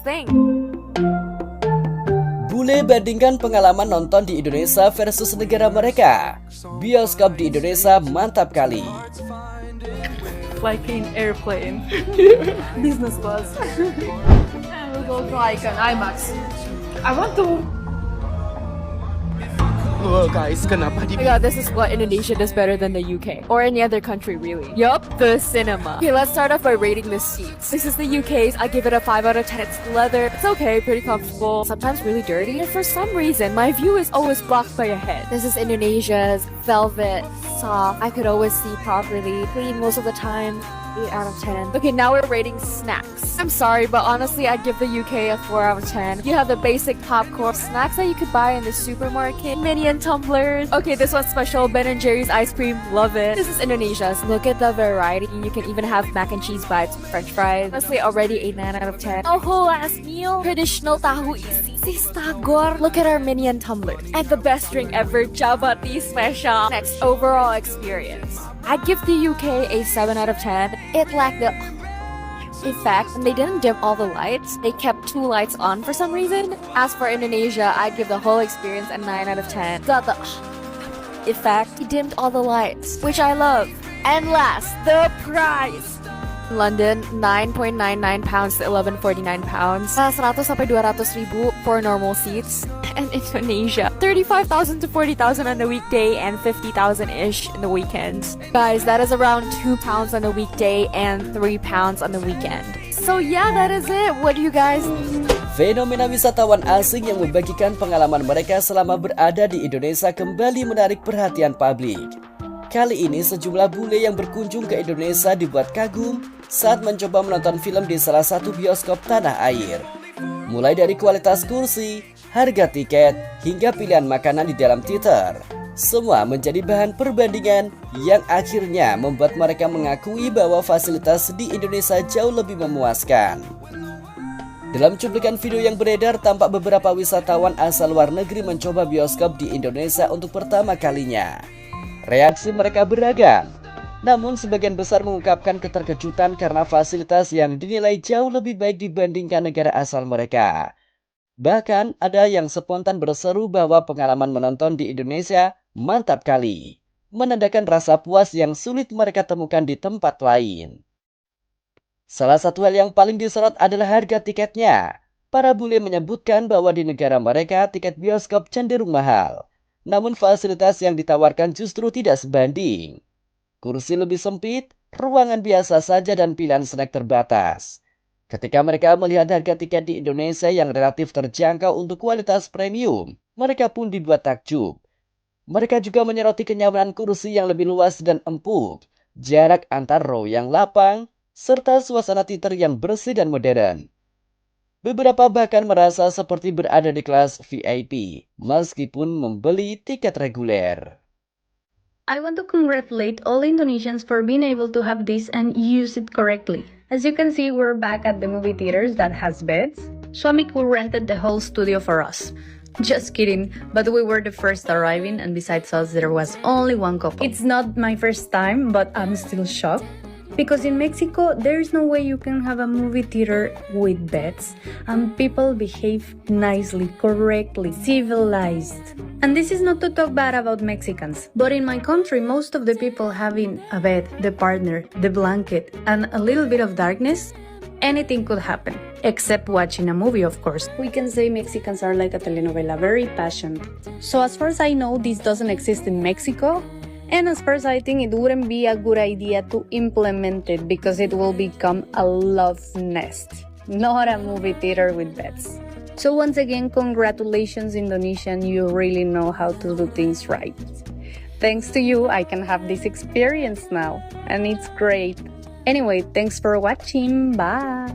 this thing? Bule bandingkan pengalaman nonton di Indonesia versus negara mereka. Bioskop di Indonesia mantap kali. Like in airplane. Business class. And we go to like an IMAX. I want to. Oh guys, kenapa Oh my god, this is what Indonesia does better than the UK. Or any other country, really. Yup, the cinema. Okay, let's start off by rating the seats. This is the UK's. I give it a 5 out of 10. It's leather. It's okay, pretty comfortable. Sometimes really dirty. And for some reason, my view is always blocked by a head. This is Indonesia's. Velvet. Soft. I could always see properly. Clean most of the time. 8 out of 10. Okay, now we're rating snacks. I'm sorry, but honestly, I'd give the UK a 4 out of 10. You have the basic popcorn snacks that you could buy in the supermarket, mini and tumblers. Okay, this one's special, Ben & Jerry's ice cream, love it. This is Indonesia's. Look at the variety. You can even have mac and cheese bites, french fries. Honestly, already 8 out of 10. A whole ass meal. Traditional tahu isi. Tagor. Look at our mini and tumblers. And the best drink ever, Java Tea Special. Next, overall experience. I'd give the UK a 7 out of 10. It lacked the effect, and they didn't dim all the lights. They kept 2 lights on for some reason. As for Indonesia, I'd give the whole experience a 9 out of 10. Got the effect. He dimmed all the lights, which I love. And last, the price. London, £9.99 to £11.49. 100 sampai 200 ribu for normal seats. And Indonesia, 35,000 to 40,000 on the weekday and 50,000-ish in the weekends. Guys, that is around £2 on the weekday and £3 on the weekend. So yeah, that is it. What do you guys think? Fenomena wisatawan asing yang membagikan pengalaman mereka selama berada di Indonesia kembali menarik perhatian publik. Kali ini sejumlah bule yang berkunjung ke Indonesia dibuat kagum saat mencoba menonton film di salah satu bioskop tanah air. Mulai dari kualitas kursi, harga tiket, hingga pilihan makanan di dalam teater. Semua menjadi bahan perbandingan yang akhirnya membuat mereka mengakui bahwa fasilitas di Indonesia jauh lebih memuaskan. Dalam cuplikan video yang beredar, tampak beberapa wisatawan asal luar negeri mencoba bioskop di Indonesia untuk pertama kalinya. Reaksi mereka beragam, namun sebagian besar mengungkapkan keterkejutan karena fasilitas yang dinilai jauh lebih baik dibandingkan negara asal mereka. Bahkan ada yang spontan berseru bahwa pengalaman menonton di Indonesia mantap kali, menandakan rasa puas yang sulit mereka temukan di tempat lain. Salah satu hal yang paling disorot adalah harga tiketnya. Para bule menyebutkan bahwa di negara mereka tiket bioskop cenderung mahal, namun fasilitas yang ditawarkan justru tidak sebanding. Kursi lebih sempit, ruangan biasa saja, dan pilihan snack terbatas. Ketika mereka melihat harga tiket di Indonesia yang relatif terjangkau untuk kualitas premium, mereka pun dibuat takjub. Mereka juga menyoroti kenyamanan kursi yang lebih luas dan empuk, jarak antar row yang lapang, serta suasana teater yang bersih dan modern. Beberapa bahkan merasa seperti berada di kelas VIP, meskipun membeli tiket reguler. I want to congratulate all Indonesians for being able to have this and use it correctly. As you can see, we're back at the movie theaters that has beds. Swamiku rented the whole studio for us. Just kidding, but we were the first arriving, and besides us, there was only one couple. It's not my first time, but I'm still shocked. Because in Mexico, there is no way you can have a movie theater with beds and people behave nicely, correctly, civilized. And this is not to talk bad about Mexicans, but in my country, most of the people having a bed, the partner, the blanket, and a little bit of darkness, anything could happen. Except watching a movie, of course. We can say Mexicans are like a telenovela, very passionate. So as far as I know, this doesn't exist in Mexico. And as far as I think, it wouldn't be a good idea to implement it because it will become a love nest, not a movie theater with beds. So once again, congratulations Indonesian, you really know how to do things right. Thanks to you, I can have this experience now, and it's great. Anyway, thanks for watching, bye!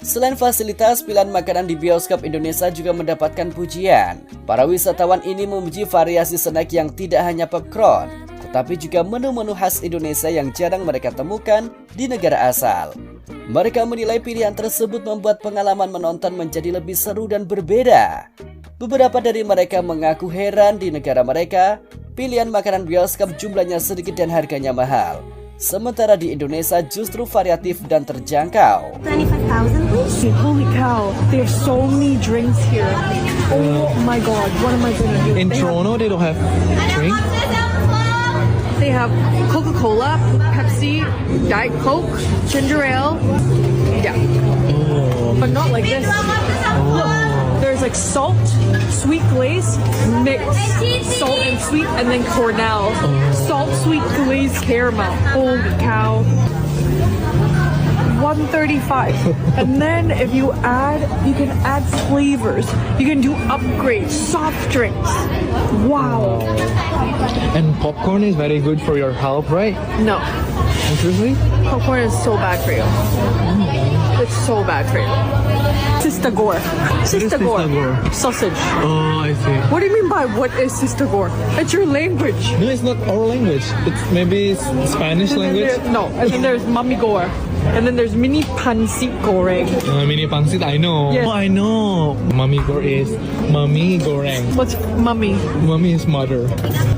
Selain fasilitas, pilihan makanan di bioskop Indonesia juga mendapatkan pujian. Para wisatawan ini memuji variasi snack yang tidak hanya popcorn, tetapi juga menu-menu khas Indonesia yang jarang mereka temukan di negara asal. Mereka menilai pilihan tersebut membuat pengalaman menonton menjadi lebih seru dan berbeda. Beberapa dari mereka mengaku heran di negara mereka, pilihan makanan bioskop jumlahnya sedikit dan harganya mahal. Sementara di Indonesia justru variatif dan terjangkau. 25,000 please. Holy cow, there's so many drinks here. Oh my god, what am I gonna do? In Toronto, they don't have drink. They have Coca-Cola, Pepsi, Diet Coke, ginger ale. Yeah, but not like this. Look, there's like salt, sweet glaze, mixed salt and sweet, and then Cornell. Salt, sweet glaze, caramel. Holy cow. 135. And then if you can add flavors. You can do upgrades, soft drinks. Wow. And popcorn is very good for your health, right? No, Seriously? popcorn is so bad for you. It's so bad for you. Sister Gore. Sister Gore. Sister Gore? Sausage. Oh, I see. What do you mean by what is Sister Gore? It's your language. No, it's not our language. It's maybe Spanish And then language. no, and then there's Mummy Gore. And then there's Mini Pansit Goreng. Mini pangsit, I know. Yes. Oh, I know. Mami gore is mami goreng. What's mummy? Mummy is mother.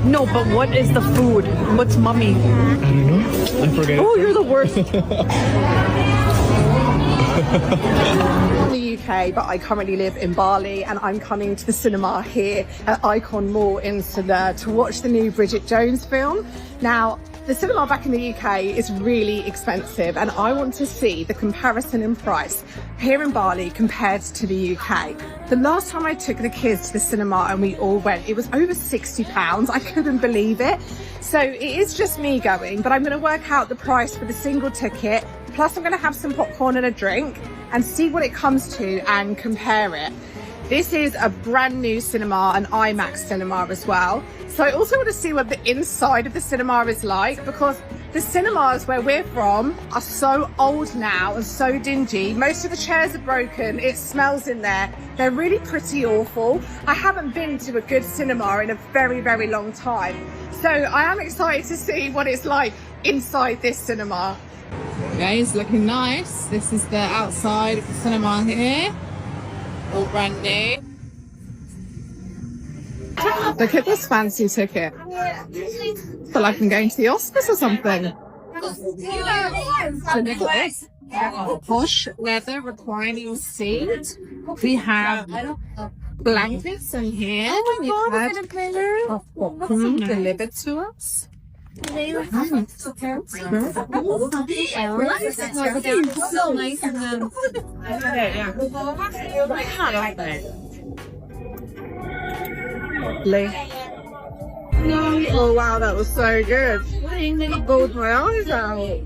No, but what is the food? What's mummy? I don't know. I forget. Oh, you're the worst. In the UK, but I currently live in Bali and I'm coming to the cinema here at Icon Mall in Sudan to watch the new Bridget Jones film. Now, the cinema back in the UK is really expensive and I want to see the comparison in price here in Bali compared to the UK. The last time I took the kids to the cinema and we all went, it was over £60. I couldn't believe it. So it is just me going, but I'm going to work out the price for the single ticket. Plus I'm going to have some popcorn and a drink and see what it comes to and compare it. This is a brand new cinema, an IMAX cinema as well. So I also want to see what the inside of the cinema is like because the cinemas where we're from are so old now and so dingy. Most of the chairs are broken. It smells in there. They're really pretty awful. I haven't been to a good cinema in a very, very long time. So I am excited to see what it's like inside this cinema. Okay, it's looking nice. This is the outside of the cinema here. All brand new. Look at this fancy ticket. Feel like I'm going to the Oscars or something. Posh leather reclining seat. We have blankets in here. Oh my god, is it a pleasure? Popcorn delivered to us. Oh wow, that was so good. Bawled my eyes out.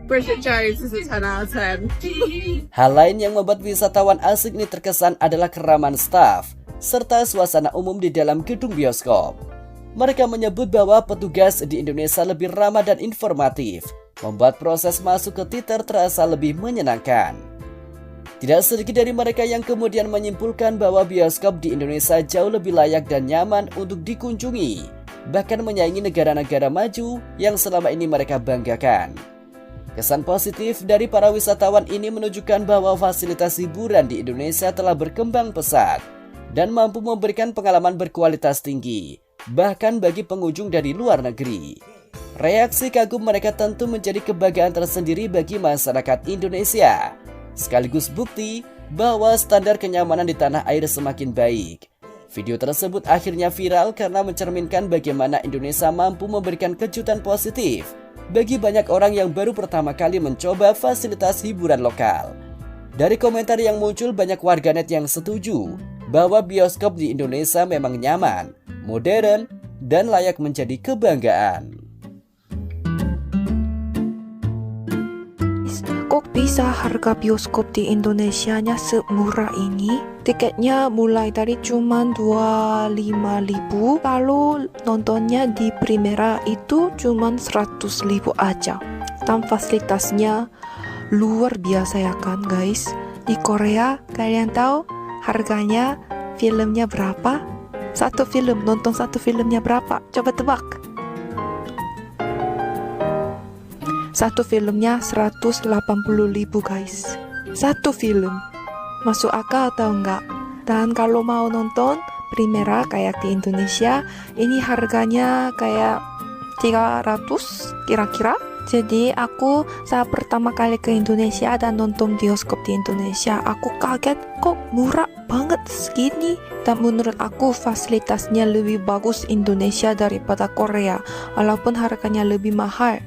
Bridget Jones is a 10 out of 10. Hal lain yang membuat wisatawan asing ini terkesan adalah keramaan staf, serta suasana umum di dalam gedung bioskop. Mereka menyebut bahwa petugas di Indonesia lebih ramah dan informatif, membuat proses masuk ke teater terasa lebih menyenangkan. Tidak sedikit dari mereka yang kemudian menyimpulkan bahwa bioskop di Indonesia jauh lebih layak dan nyaman untuk dikunjungi, bahkan menyaingi negara-negara maju yang selama ini mereka banggakan. Kesan positif dari para wisatawan ini menunjukkan bahwa fasilitas hiburan di Indonesia telah berkembang pesat dan mampu memberikan pengalaman berkualitas tinggi, bahkan bagi pengunjung dari luar negeri. Reaksi kagum mereka tentu menjadi kebanggaan tersendiri bagi masyarakat Indonesia, sekaligus bukti bahwa standar kenyamanan di tanah air semakin baik. Video tersebut akhirnya viral karena mencerminkan bagaimana Indonesia mampu memberikan kejutan positif bagi banyak orang yang baru pertama kali mencoba fasilitas hiburan lokal. Dari komentar yang muncul, banyak warganet yang setuju bahwa bioskop di Indonesia memang nyaman, modern, dan layak menjadi kebanggaan. Kok bisa harga bioskop di Indonesia-nya semurah ini? Tiketnya mulai dari cuman 25.000, lalu nontonnya di Primera itu cuman 100.000 aja. Dan fasilitasnya luar biasa ya kan guys? Di Korea kalian tahu harganya filmnya berapa? Nonton satu filmnya berapa? Coba tebak. Satu filmnya 180.000 guys. Satu film. Masuk akal atau enggak? Dan kalau mau nonton Primera kayak di Indonesia, ini harganya kayak 300 kira-kira. Jadi aku saat pertama kali ke Indonesia dan nonton bioskop di Indonesia, aku kaget kok murah banget segini. Dan menurut aku fasilitasnya lebih bagus Indonesia daripada Korea, walaupun harganya lebih mahal.